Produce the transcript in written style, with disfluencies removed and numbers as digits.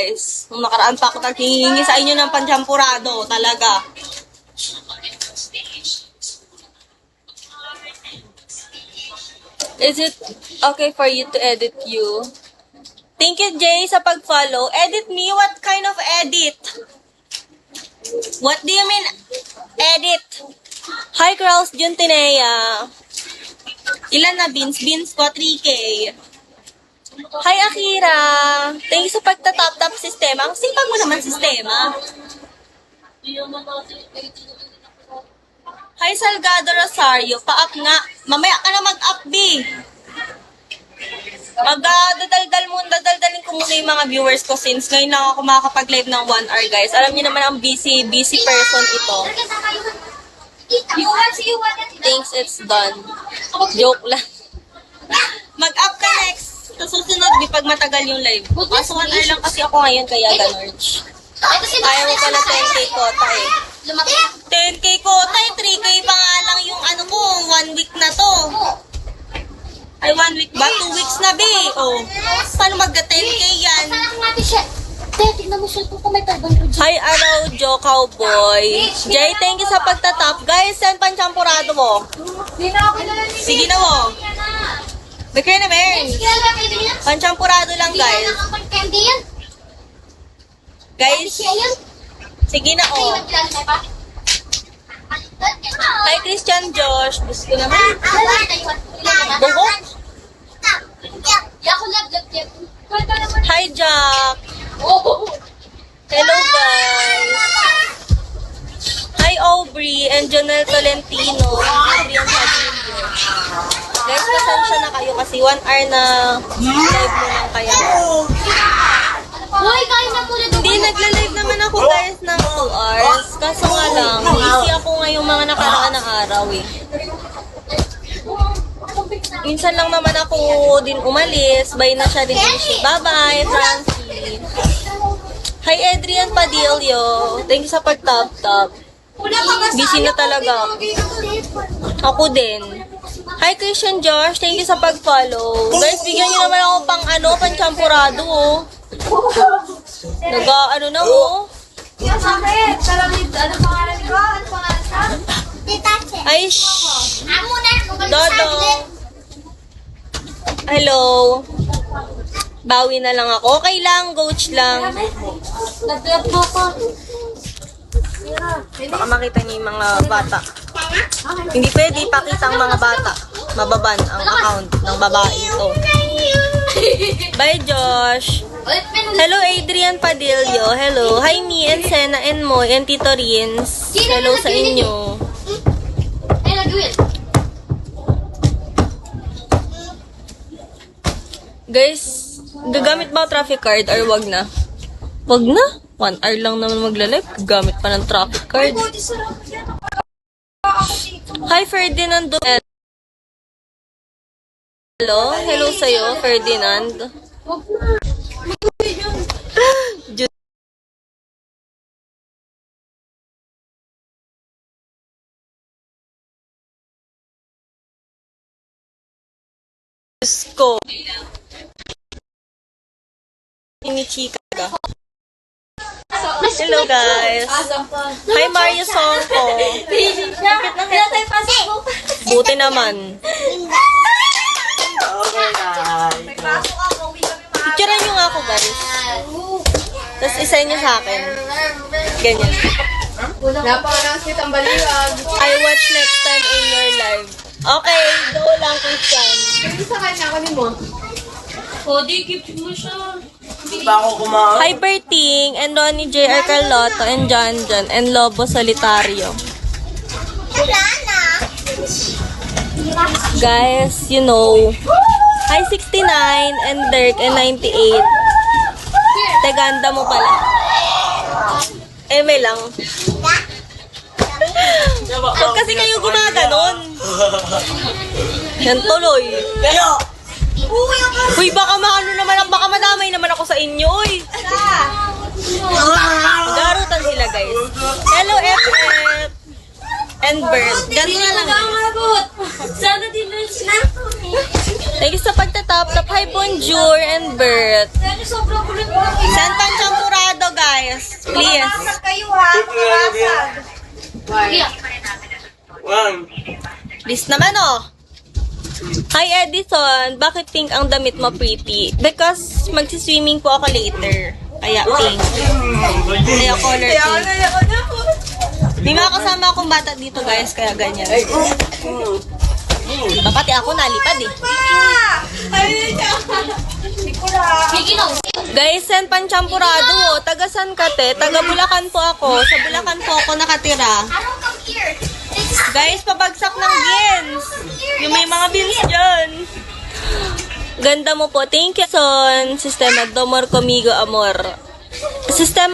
Guys, nung nakaraan pa ako naghihingi sa inyo ng panchampurado, talaga. Is it okay for you to edit you? Thank you, Jay, sa pag-follow. Edit me? What kind of edit? What do you mean, edit? Hi, girls. Juntinea. Ilan na beans? Beans ko, 3K. Hi, Akira. Thank you sa pagtatap-tap sistema. Ang sipag mo naman sistema. Hi, Salgado Rosario. Pa-up nga. Mamaya ka na mag-up, B. Dadaldalin ko muna yung mga viewers ko since ngayon lang ako makakapag-live ng 1 hour, guys. Alam niyo naman ang busy person ito. Thanks, it's done. Joke lang. Mag-up ka next. Sa susunod, di pag matagal yung live. Kaso 1 hour lang kasi ako ngayon, kaya ganorge. Ayaw mo pala 10K kota eh. 10K kota eh, 3K pa nga lang yung ano ko, 1 week na to. Ay, 1 week ba? 2 weeks na, be. Oh. Paano magka-10K yan? Hi, Araujo, cowboy. Jay, thank you sa pagtatap. Guys, send panchampurado mo. Sige na mo. Bigay na, men. Panchampurado lang, guys. Guys, sige na, oh. Hi, Christian Josh. Gusto naman. Bugo? Hi, Jack. Hello, guys. Hi, Aubrey and Jonel Tolentino. Adrian Padillo. Guys, pasensya na kayo kasi 1 hour na live mo lang kaya. Hindi, nagla-live naman ako, guys, ng 2 hours. Kaso nga lang, busy ako ngayong mga nakaraan na araw eh. Minsan lang naman ako din umalis. Bye na siya din. Bye-bye, Francie. Hi, Adrian Padillo. Thank you sa pag-tap-tap. Busy na talaga. Ako din. Hi, Christian Josh. Thank you sa pag-follow. Guys, bigyan niyo naman ako pang panchampurado, oh. Nag-ano na, oh. Ay, shh. Dodo. Hello. Bawi na lang ako. Okay lang, coach lang. Baka makita niyo yung mga bata. Hindi pwede ipakita ang mga bata. Mababan ang account ng babae ito. Bye, Josh. Hello, Adrian Padillo. Hello. Hi, me and Sena and Moy and Tito Rins. Hello sa inyo. Guys, gagamit ba traffic card or wag na? Wag na? 1 hour lang naman magla-live. Gagamit pa ng traffic card. Hi, Ferdinand. Hello? Hello sa'yo, Ferdinand. Diyos ko. Inichika ka. Hello, guys. Hi, Mario Songko. Buti naman. Picturean nyo nga ako, guys. Tapos isend nyo sa akin. Ganyan. I watch next time in your live. Okay, go lang, Christian. Hi, Berting, and Ronnie J. R. Carlotto, and John John, and Lobo Solitario. Guys, you know. Hi, 69, and Dirk, and 98. Teganda mo pala. Eme lang. Huwag kasi kayo gumaganon. Yan tuloy. Uy, baka maano naman, baka madamay naman ako sa inyo, uy. Garutan sila, guys. Hello, FF. And Bert. Ganun na lang. Sana din na. Thank you sa pagtatap. Hi, bonjour and Bert. Send pang champurado, guys. Please. Kayo ha, Please naman, oh. Hi, Edison. Bakit pink ang damit mo, pretty? Because magsiswimming po ako later. Kaya pink. Kaya color pink. May mga kasama akong bata dito, guys. Kaya ganyan. Diba pati ako nalipad eh. Guys, send pang champurado. Taga San Kate. Taga Bulacan po ako. Sa Bulacan po ako nakatira. Guys, pabagsak ng beans. Yung may mga beans dyan. Ganda mo po. Thank you, son. Sistema Domor Comigo Amor. Sistema